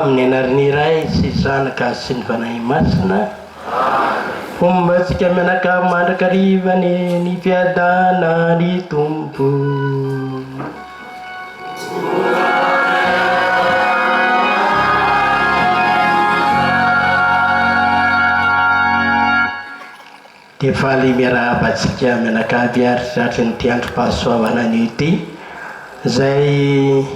Amin'ny anaraniray sy zanaka sy ny fanahy masina fomba tsika menaka mandrakarivany ny fiadana ny tompo dia faly miarahabatsika menaka miaritratra ny tiandrom-pahasoavana an'io ty zay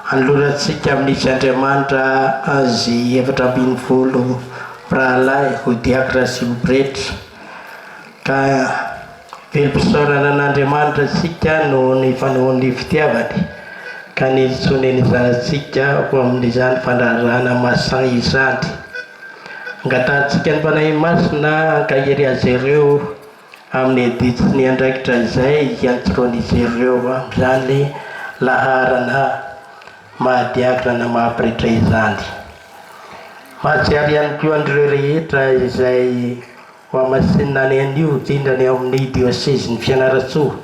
anloratsika amin'isy Andriamanitra azy 770 pralahy ho diakra sy ho pretra ka velom-pisaorana an'Andriamanitra sika no ny fanaon'ny fitiavany ka nitsoneny zanatsika ho amin'izany fandrarana masan izany angatatsika ny fanahy masina ankahiry azy ireo amin'ny aditsiny andraikitra izay hiantsoroan'izy ireo amin'izany laharana mahadiakra na mahapretra izany mahatsiary ihany koa an'ireo rehetra izay ho amasinina any an'io tindrany amin'ny dioseze ny Fianaratsoa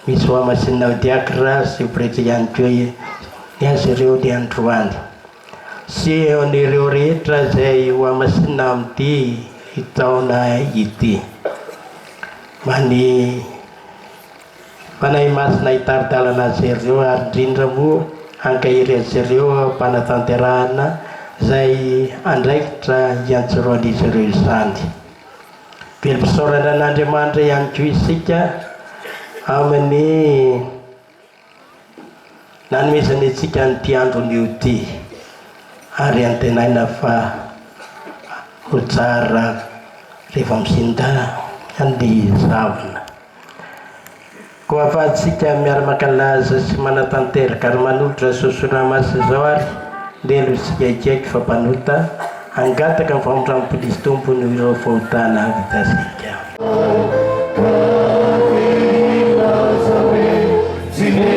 misy ho amasinina ho diakra sy ho pretra ihany koa ny azy ireo ny androany sy an'ireo rehetra izay ho amasinina amin'ity taona ity many fanahy masina hitaridalana azy ireo ary indrindra moa ankahiry azy ireo mpanatanterahana zay andraikitra hiantsoroan'izy ireo izany velom-pisaorana an'Andriamanitra ihany koa isika amin'ny nanomezany antsika nyity andron'io ty ary antenaina fa ho tsara rehefa misinda ny zavona koa afahantsika miara-makalaza sy manatanteraka ary manolotra sosona masy zao ary ndelo isika ikaiky fa mpanota angataka ny famotran'ny tompony ireo fahotana vitasika Zine,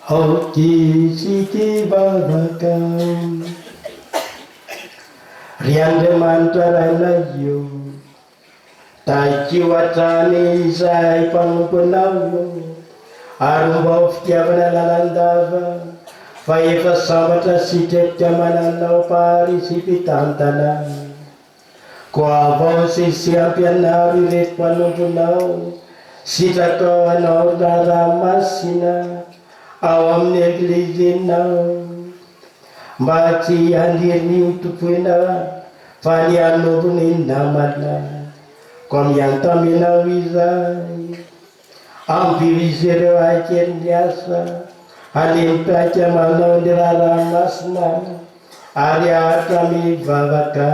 aukisitibavaka Riandriamanitra rainay io taikioatrany izay mpanomponao ary mba ho fitiavana lalandava fa efa sambatra sitretika mananao parisy mpitantana koa avao sisy ampianaro ireto mpanomponao sitratao anao raramasina ao amin'ny eglizinao mba tsy aniriny tompoina fa ny anompony namana koa miantaminao izay ambio izy ireo aikeny miasa alemipaika manao ny raramasina ary ahatra mivavaka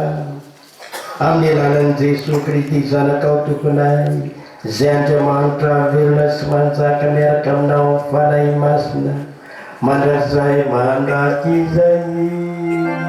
amin'ny alalan'i Jesosy Kristy zanakao tomponay zay Andriamanitra velona sy manjaka miaraka aminao fanahy masina mandrazay mandraky izay.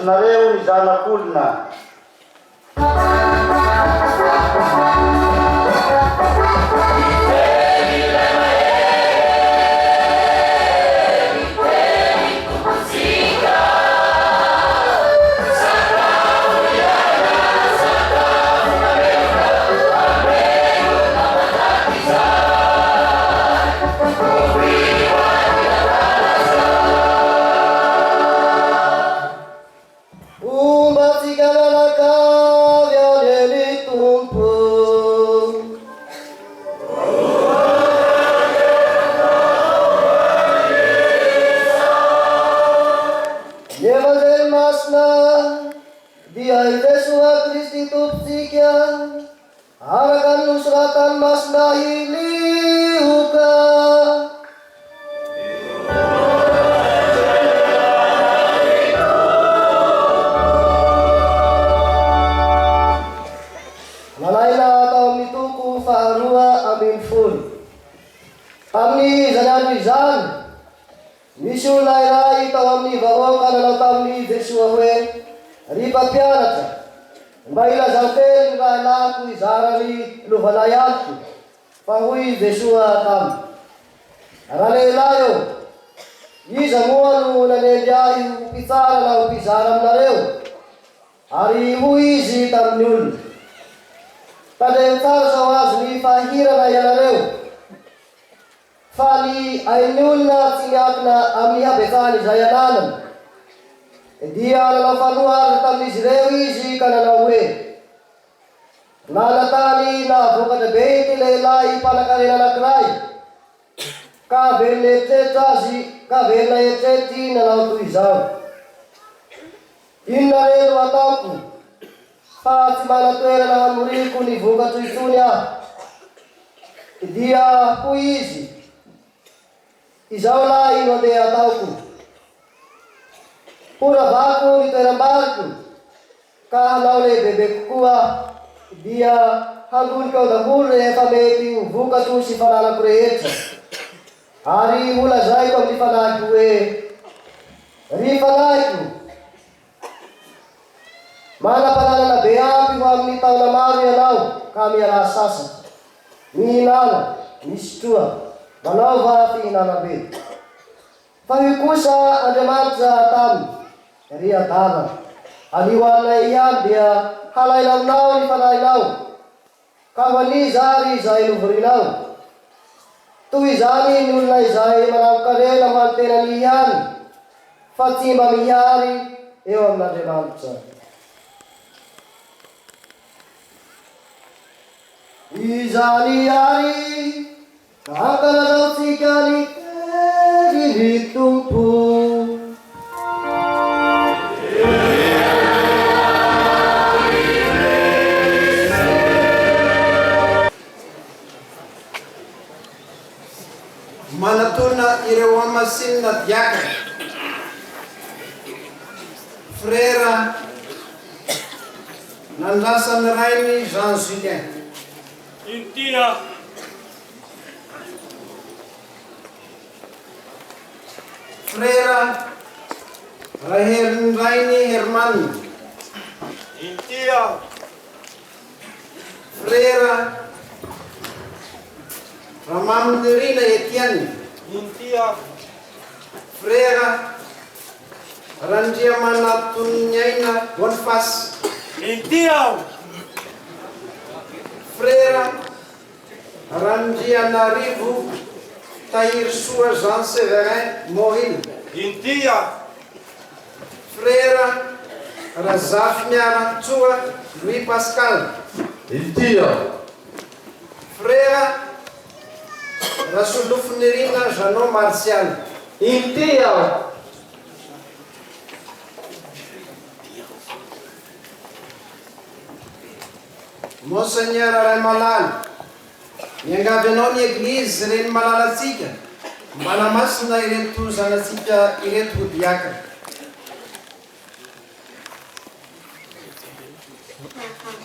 Nareo ni zanakulna Umba sigala Amin'ny izany andro izany, misy olona iray tao amin'ny vahoaka nanao tamin'i Jesoa hoe: ry mpampianatra, mba ilazanteny ny raha lako izarany lovanay antoko. Fa hoy Jesoa taminy: raha lehilahy eo, iza moa no nanendy ahy ho mpitsara na ho mpizara aminareo? Ary hoy izy tamin'ny olona: tandremo tsara sao azy ny fahirana ianareo, fa ny ain'ny olona tsy miankina amin'ny habetsahany izay ananany. Dia nanao fanohary tamin'izy ireo izy ka nanao hoe: nanatany nahavoakatra be ity lehilahy mpanan-karena anankiray, ka velona eritreritry azy, ka velona eritreritry nanao toy izao: inona re no ataoko fa tsy mana-toerana hamoriko ny vokatro itony aho? Dia hoy izy: izao lahy no andeha ataoko. Horavako ny toeram-bariko ka hanao lehibebe kokoa, dia hangonika ao daholo rehefa mety ho vokatro sy fananako rehetra. Ary holazaiko amin'ny fanahiko hoe: ry fanahiko, manam-pananana be ampy ho amin'ny taona maro ianao ka miala sasatra, mihinana, misotroa, manaova fihinana be. Fa io kosa Andriamanitra taminy: ry adala, anio anay ihany dia halaina aminao ny fanahinao, ka ho aniza ary izay novorinao. Toy izany ny olona izay manamo-karena ho any tenany ihany, fa tsy mba mihary eo amin'Andriamanitra. Izany ary ankalazantsika ny tenin'ny Tompo. Manatona ireo amasinina diakana, frera nandrasan'ny rainy Jean Julien. Intia. Frera Rahel Raini Herman. Intia. Frera Ramam Nerina Etienne. Intia. Frera Randia Manatunyaina Bonfas. Intia. Frera Randianarivo Tahir Sua Jean Severin Mohin. Intia. Frera Razaf Miara Tsua Louis Pascal. Intia. Frera Rasuluf Nerina Janon Martial. Intia. Monseigneur Ray Malala, miangavinao ny eglizy reny malalatsika, manamasina ireto zanatsika ireto ho diakana.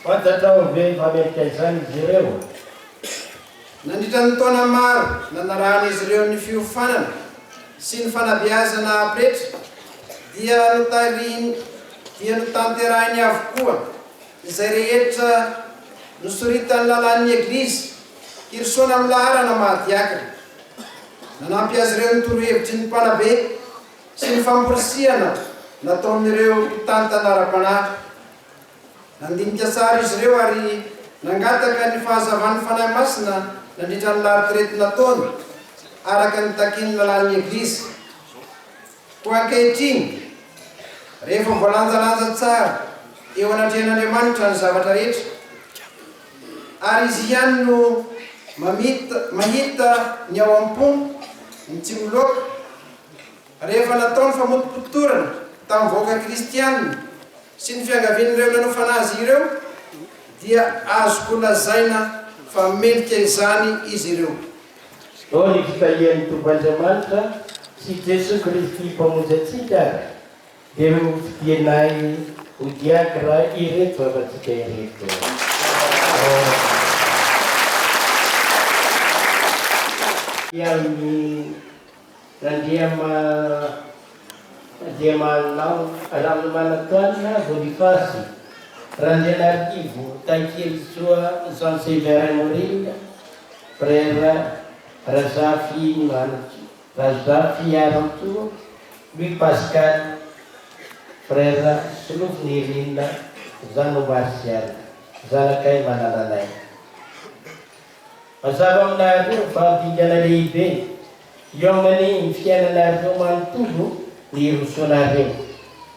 Fantatrao ve famerika izany izy ireo? Nandritra ny taona maro nanarahana izy ireo ny fiofanana sy ny fanabeazana apretra, dia notanterahiny avokoa izay rehetra nosoritany lalan'ny eglizy hirsoana amin'ny laharana mahadiakana. Nanampy azy ireo ny torohevitry ny mpanabe sy ny famporisiana nataon'ireo mpitany tanara-panahy. Nandinika tsara izy ireo ary nangataka ny fahazavan'ny fanahy masina nandritra ny lahatirety nataony araka ny takin'ny lalan'ny eglizy. Ho ankehitriny, rehefa voalanjalanja tsara eo anatrehan'Andriamanitra ny zavatra rehetra, ary izy ihany no mahita ny ao am-po, ny tsy miloka. Rehefa natao ny famotim-potorana tamin'ny vahoaka kristianina sy ny fiangavian'ireo nanofa anazy ireo, dia azoko lazaina fa melika izany izy ireo. Ao ny fitahian'ny Tompoandriamanitra sy Jesoa Kristy mpamonjy atsika, dia fidianay ho diakana ireto afa-tsika ireto. Amin'ny Andriamanao Ramanatoana Bonifasy Randrianarkivo Tankely Soa Jean Séverin Moringa Frère Razafy Manatso Razafy Arantoa Louis Pascal Frère Solofnirina Zano Martial zanakay Manalalay. Mazava aminareo fahavingana lehibe eo amin'ny fiainanareo manontolo ny rosoanareo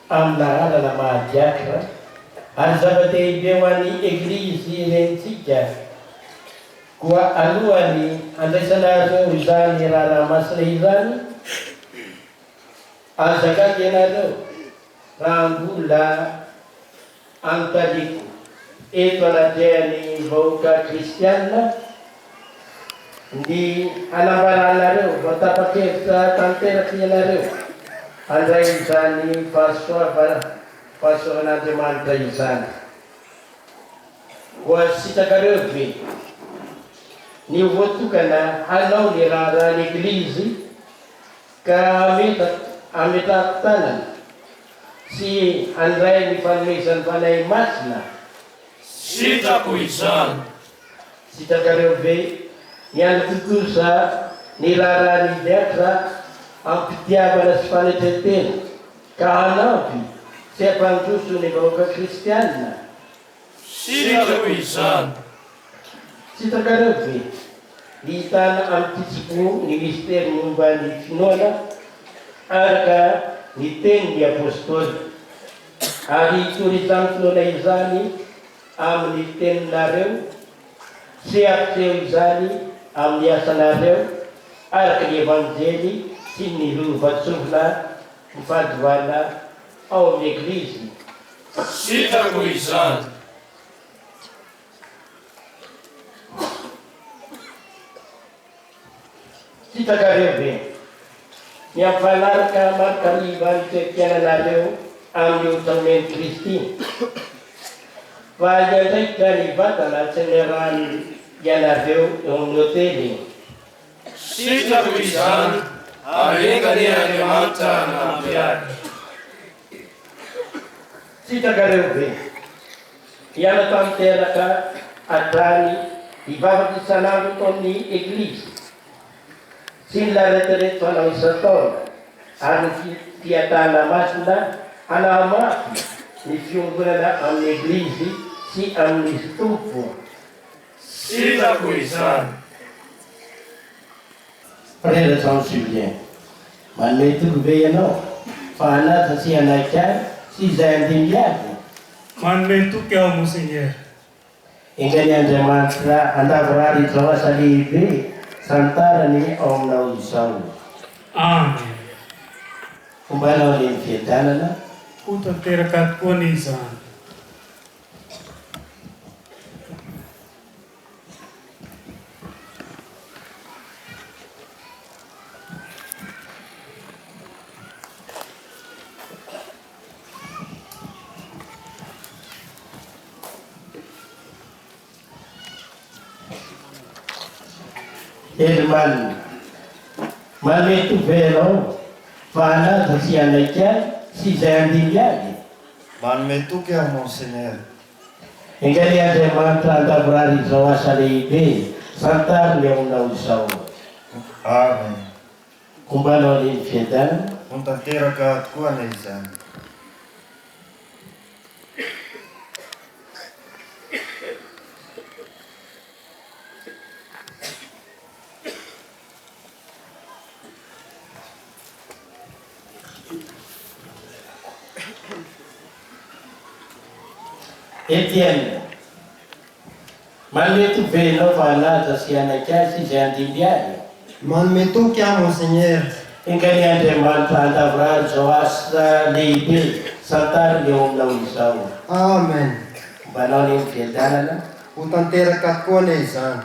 amin'ny lalana mahadiakra ary zava-dehibe ho an'ny eglizy renitsika koa alohany andraisanareo izany raha masina izany azakady ianareo raha mbola anotaliko eto anatrehany vahoaka kristianina ny anambaranareo vatapakevitra tanteraky ianareo andray izany fahasoavan'Andriamanitra izany. Koa sitakareo ve ny voatokana hanao ny raha l'eglizy ka ametako tanana sy andray ny fanomezany fanahy masina. Sitako izany. Sitakareo ve ny anototosa ny raharahany diatra ampitiavana sy fanetretena ka hanampy sy ampandroso ny vahoaka kristianina. Sitako izany. Sitakareo ve ny hitana am'titsiko ny mistera momba ny finoana araka ny teny ny apôstôly ary torizany finoana izany amin'ny teninareo sy ampiteo izany amin'ny asanareo araka ny evanjely sy ny lovatsovina mifadoana ao amin'ny eglizy. Sitako izany. Sitakareo ve ny ampanaraka marikariva ny toe-piainanareo amin'ny otameny Kristy fa iandraika ny vatana tsy ny rany ianareo eo amin'ny hôtely. Sitako izany. Arengany Andriamanitra nampiary. Sitakareo ve hiala tanteraka hatrany hivavaka isanandro tao amin'ny eglizy sy ny laretirety fanao isan-taona ary ny fiatana masina hanamafy ny fiomgonana amin'ny eglizy sy amin'ny tompo. Sitako izany. Frère Jean Julien, manome toko ve ianao fa hanaja sy hanaikary sy izay andimbiady. Manome toky aho monseigneur. Ingany Andriamanitra andavorary izao asa lehibe santarany ao aminao izao. Amen. Fombanao ny fiadanana Ho tanteraka tokoa ny izany. Elman, manome toko ve ianao fa hanaja sy hanaikary sy izay andimbiady. Manome toky aho monseigneur. Ingany Andriamanitra andavorary izao asa lehibe santariny ao aminao izao. Amen. Fombanao ny fiadanana Ho tanteraka tokoa ny izany. Etienne, manome toky ve ianao fa hanaja sy hanaikary sy izay andimbiady. Manome toky aho monseigneur. Ingany Andriamanitra andavorary izao asa lehibe santariny eo aminao izao. Amen. Mbanao ny fiadanana Ho tanteraka tokoa ny izany.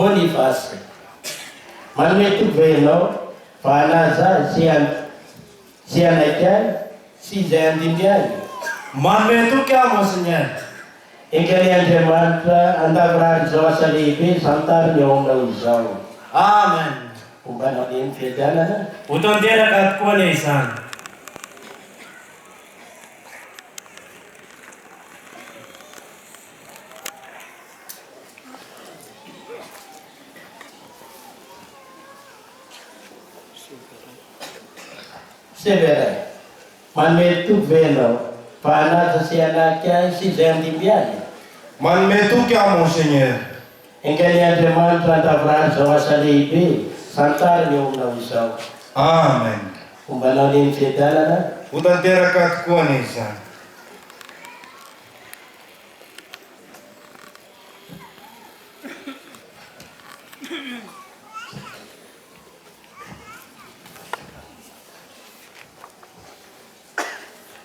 Bonifasy, manome toky ve ianao fanaza sy anakay sy izay andimby any. Manome toky aho Monseigneur. Engany Andriamanitra andavorary zao asa lehibe santariny ao aminao izao. Amen. Ombanao ny fiadanana. Ho tanteraka tokoa ny izany. Severay, manome toky ve ianao fa hanaja sy anakay sy izay andimby any. Manome toky aho Monseigneur. Engany Andriamanitra andavorary zao asa lehibe santariny ao aminao izao. Amen. Ombanao ny fiadanana. Ho tanteraka tokoa ny izany.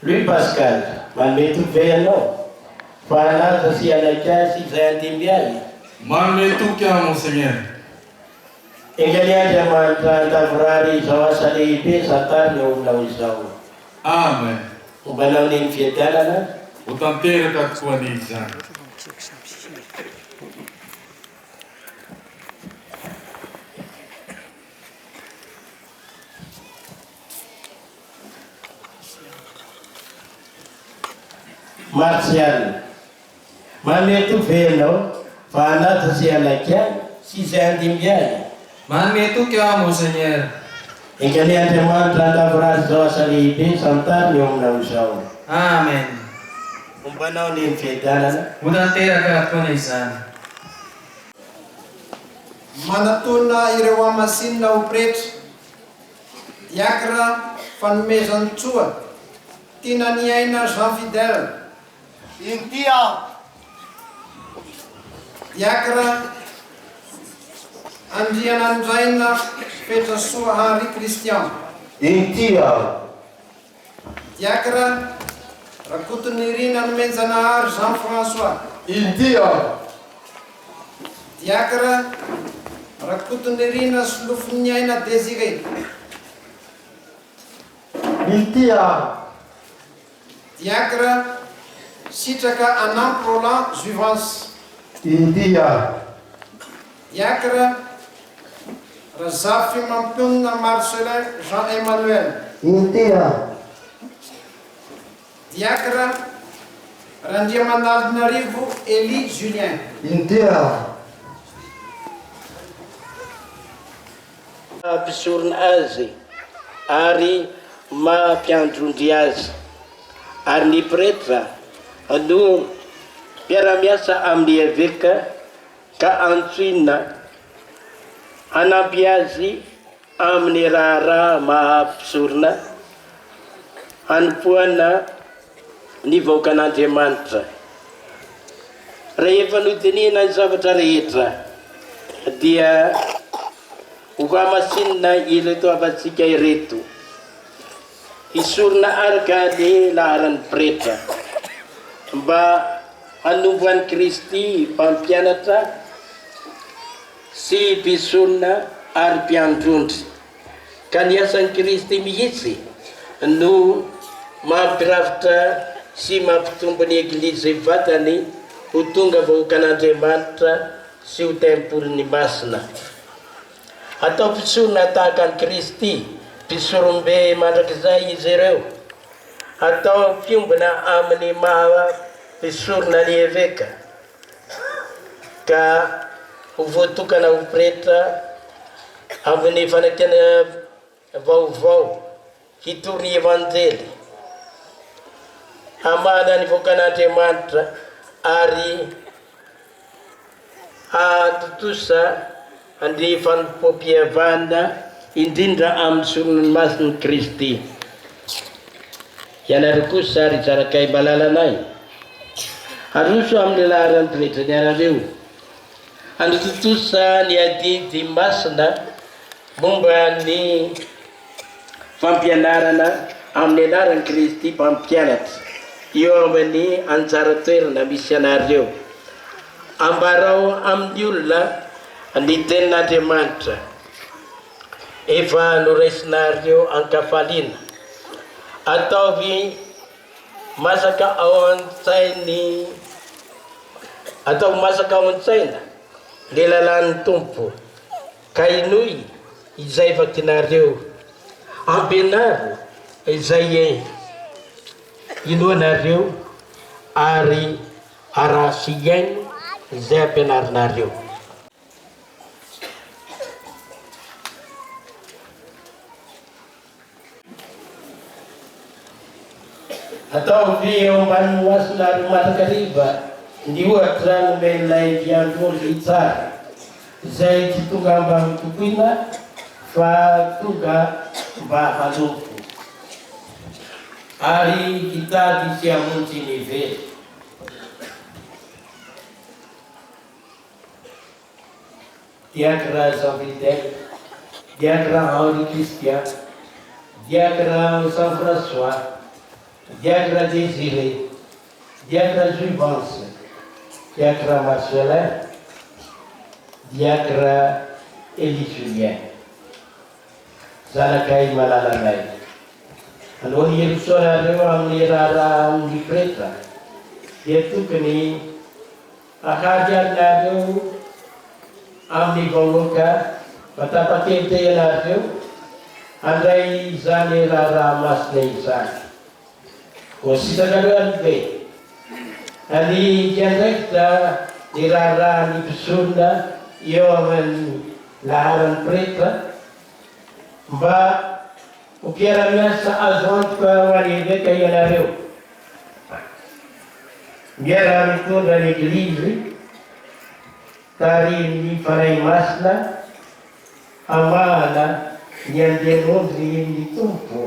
Lui Pascal, manome toky ve ianao fa hanaja sy anakay sy izay andimby any. Manome toky aho Monseigneur. Engany Andriamanitra andavorary zao asa lehibe santariny ao aminao izao. Amen. Ombanao ny fiadanana. Ho tanteraka tokoa ny izany. Martial, manome toky ve ianao fa hanaja sy anakay sy izay andimby any. Manome toky aho Monseigneur. Engany Andriamanitra andavorary zao asa lehibe santariny ao aminao izao. Amen. Ombanao ny fiadanana. Ho tanteraka tokoa ny izany. Manatona ireo amasinina ho pretra diakra fanomezany tsoa tiana ny aina Jean Fidèle. Inty aho. Diakra Andriana Andraina Petra Soa Henri Christian. Inty aho. Diakra Rakotony Irina Nomenjanahary Jean François. Inty aho. Diakra Rakotony Irina Solofon'ny aina Désiré. Inty aho. Diakra Sitraka Anamp Roland Juvence. Inty aho. Diakra Razafy Mampionina Marcelin Jean-Emmanuel. Inty aho. Diakra Randriamanalonarivo Élie Julien. Inty aho. Mampisorona azy ary mampiandrondry azy ary ny pretra no mpiara-miasa amin'ny évêque ka antsoina hanampy azy amin'ny raharaha mampisorona hanompoana ny vahoakan'Andriamanitra. Rehefa nodinina ny zavatra rehetra dia ho amasinina ireto afatsika ireto isorona araka ny laharan'ny pretra mba hanombo an'i Kristy mpampianatra sy mpisorona ary mpiandrondry. Ka ny asan'i Kristy mihitsy no mampirafitra sy mampitombo ny eglizy vatany ho tonga vahoakan'Andriamanitra sy ho tempolony masina. Atao mpisorona tahaka an'i Kristy, mpisorom-be mandrakizay izy ireo. Atao mpiombona amin'ny maha mpisorona ny évêque ka ho voatokana ho pretra amin'ny fanakena vaovao hitorony evanjely hamana ny vahoakan'Andriamanitra ary hatotosa ny fanompoam-pihavana indrindra amin'ny soron'ny mason'i Kristy. Ianareo kosa ary zarakay malalanay aroso amin'ny laharan'ny pretra ny anareo anototosa ny adidy masina momba ny fampianarana amin'ny anaran'i Kristy mpampianatra eo amin'ny anjara toerana misy anareo. Ambarao amin'ny olona ny tenin'Andriamanitra efa noraisinareo ankafaliana. Ataovy masaka ao an-tsainy, atao masaka ao an-tsaina le lalan'ny tompo, ka inoy izay vakinareo ampianaro izay inoanareo ary arasy iaino izay ampianarinareo. Ataovy eo ambany masonary matakariva ny ohatra nomen'ilay diandroly tsara izay tsy tonga mba mitokoina fa tonga mba hanompo ary hitady sy hamonjy ny very. Diacre Jean Fidèle, diacre Henri Christian, diacre Jean François, diacre Désiré, diacre Jouvence, diacre Marcelin, diacre Élie Julien. Zanakay malalanay. Alohan'ny Yerusalem amin'ny rara amin'ny preta, dia tokony ahady anareo amin'ny vahoaka matapakente anareo andray izany rara masina izany. Ko sitrakareo any be, any diandraiky da ny rara ny mpisorona eo amin'ny laharan'ny preta mba ho mpiara-miasa azo antoka ho an'eveka ianareo. Miara mitondra ny eglizy tary faray masina amahana ny andehan'ondry ny tompo.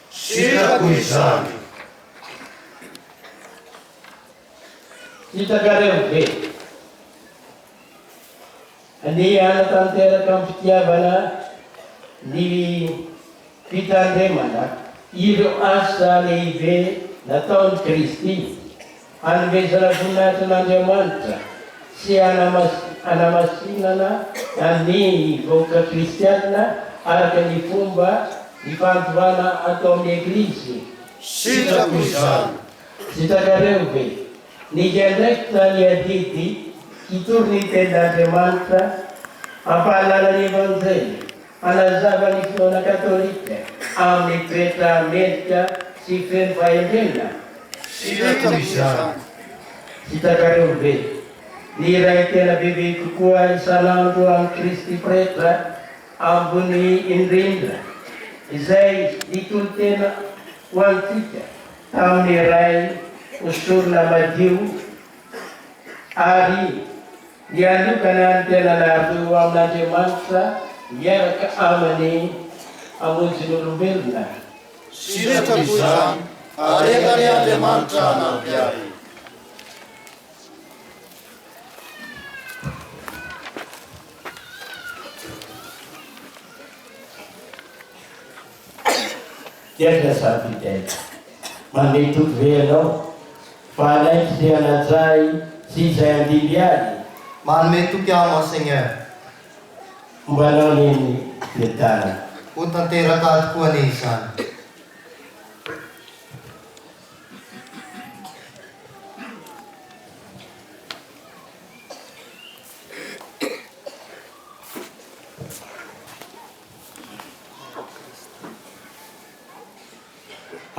Sitrako izany. Sitrakareo be. Ny anatanteraka amin'ny fitiavana ny fitandremana ireo asa lehibe nataon'i Kristy hanomezana voninahitra n'Andriamanitra sy hanamasinana ny vahoaka kristianina araka ny fomba ny fantovana atao amin'ny eglizy. Sitrako izany. Sitrakareo be. Ny diandraiky na ny adidy hitoro ny tenin'Andriamanitra ampahalala ny evanjely anazava ny finoana katolika amin'ny preta medika sy feno vahendrena. Sitrako izany. Sitrakareo be. Ny ray tena bebe kokoa isanandro amin'ny Kristy preta ambony indrindra izay ditolo-tena ho antsika tamin'ny ray osorona madio ary ny alokana ny tena nareo amin'Andriamanitra miaraka aminy amonjy n'olombelona. Sitrako izany. Areka ny Andriamanitra anampy ahy. Diacre Jean Fidèle, manome toky anao fa alaiky izay anajay sy izay andimby aly. Manome toky aho Monseigneur. Mbanao neny fietana. Ho tanteraka tokoa ny izany.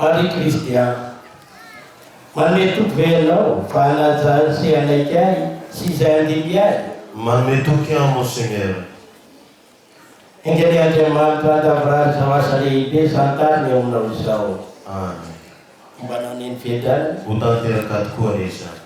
Henri Christian, manome toky anao fa anajay sy alaiky ahy sy izay andimby aly. Manome toky aho Monseigneur. Engany Andriamanitra davrary zao asa lehibe santariny eo aminao izao. Amen. Mbanao neny fietana. Ho tanteraka tokoa ny izany.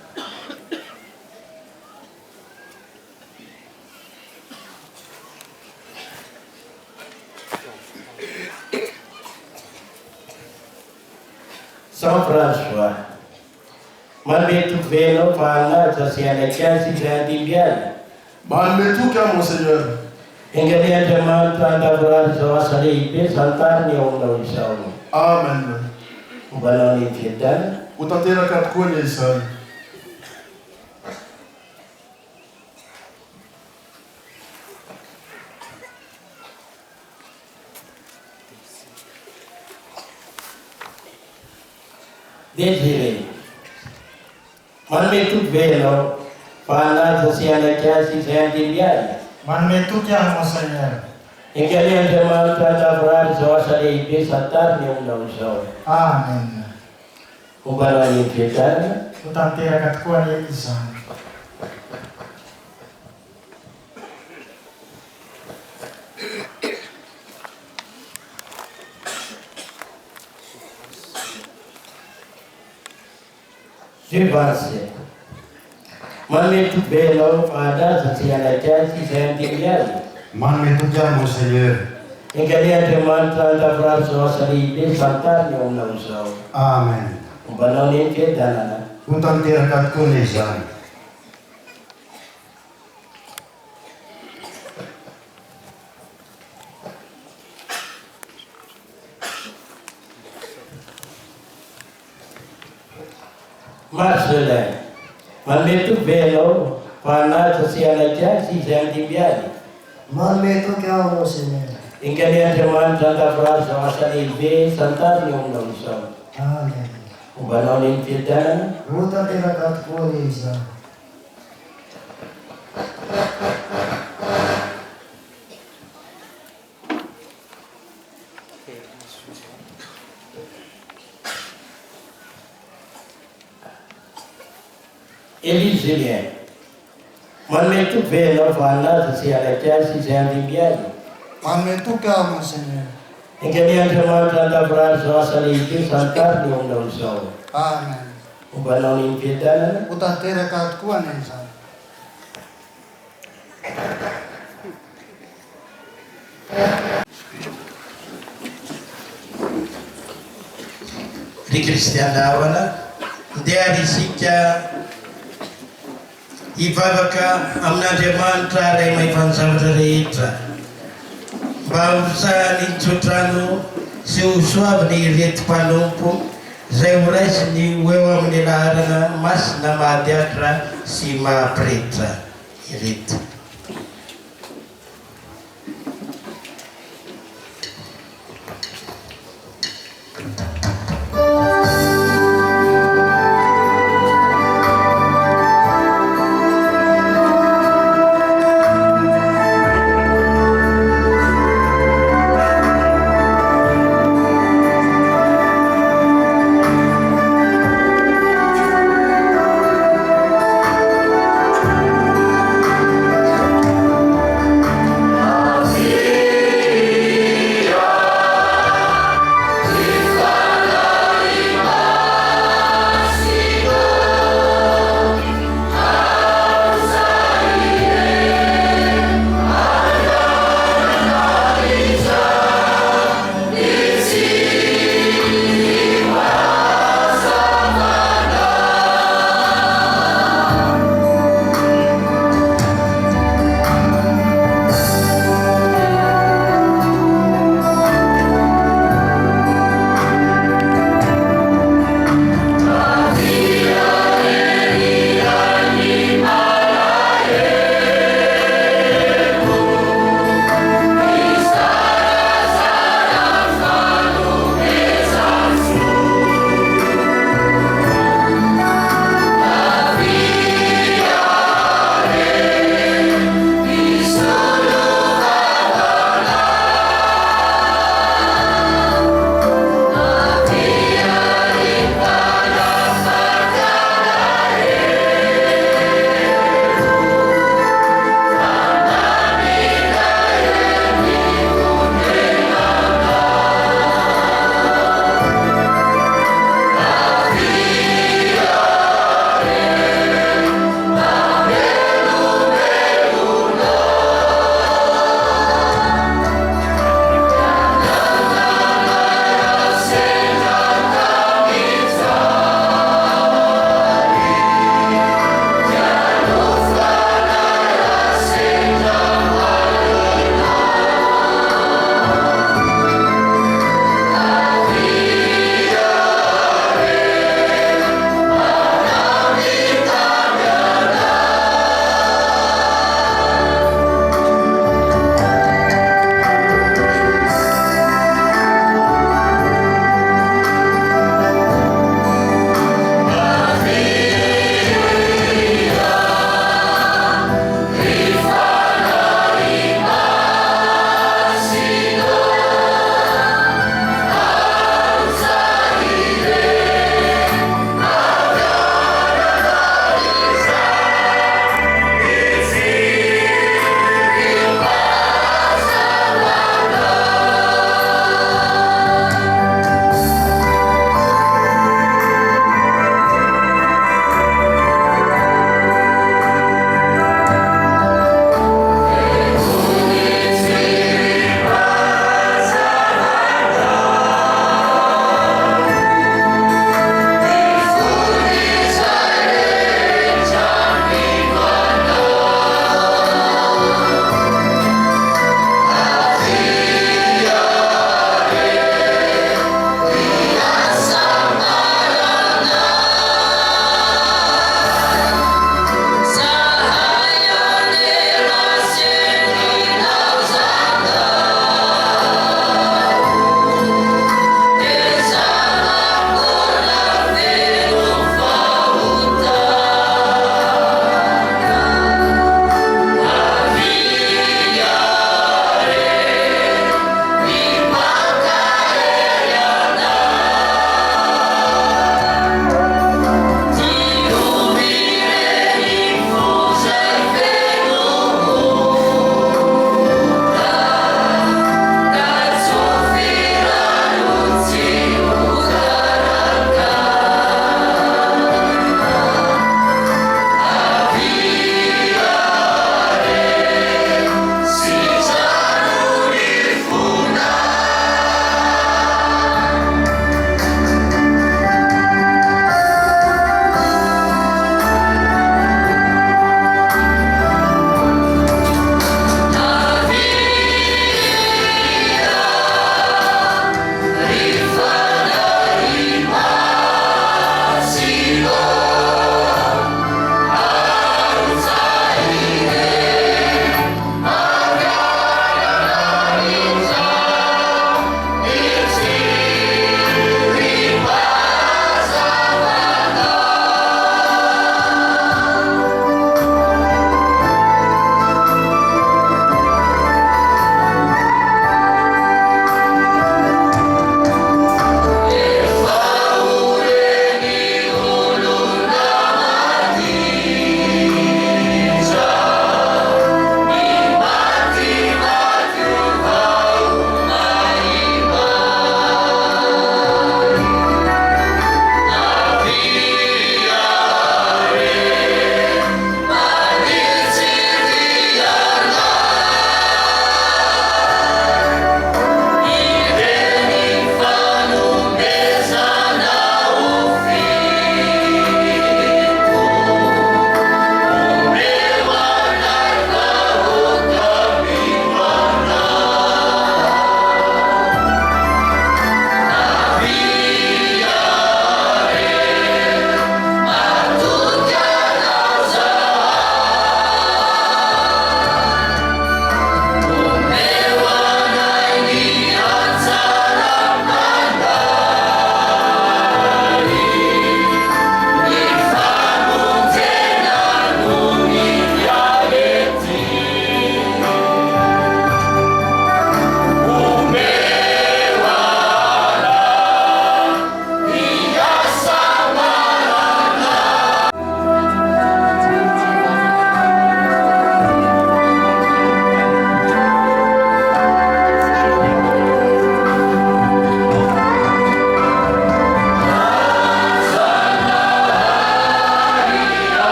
Saint François, manome toky anao fa anaja sy alaiky ahy sy izay andimby aly. Manome toky aho Monseigneur. Engany Andriamanitra davrary zao asa lehibe santariny eo aminao izao. Amen. Mbanao neny fietana. Ho tanteraka tokoa ny izany. Desiree. Manme tu velo, pana sosiana kiasi seandiliani. Manme tu chiamo, Signore. Ingalian teman tanda berar suasana ibe satar ni undang Amen. Ubara ni fitan. Utantera katkuan ya Isan. Divanse. Manme tu velo, pana sosiana kiasi seandiliani. Manme tu chiamo, Signore. Ingalian teman tanda berar suasana ibe satar ni undang Amen. Ubara ni fitan. Utantera katkuan ya Isan. Marcela, manme tu velo, pana sosiana kiasi seandiliani. Manme tu chiamo, Signore. Ingalian teman tanda berar suasana ibe satar ni undang Amen. Ubara ni fitan. Utantera katkuan ya Isan. Elisile. Manme tu velo, pana sosiana kiasi seandiliani. Manme tu chiamo, Signore. Ingalian teman tanda berar suasana ibe satar ni undang Amen. Ubara ni fitan. Utantera katkuan ya Isan. Di Kristian dawana dia disika ivavaka amnandiamanitra ray maivanzavatra rehetra mba hosan'ny tsotrano sy ho soaviny reti-panompo zay ho raisiny ho eo amin'ny laharana masina mahadiatra sy mahapretra ireto. Maria,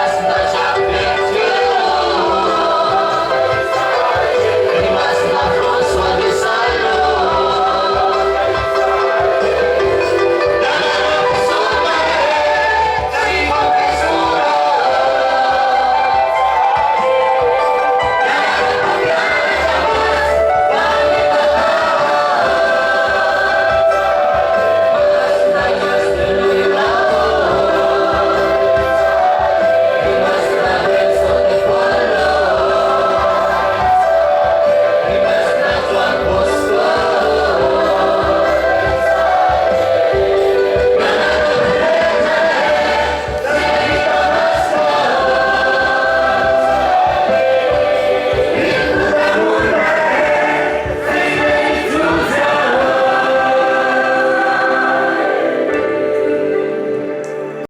bless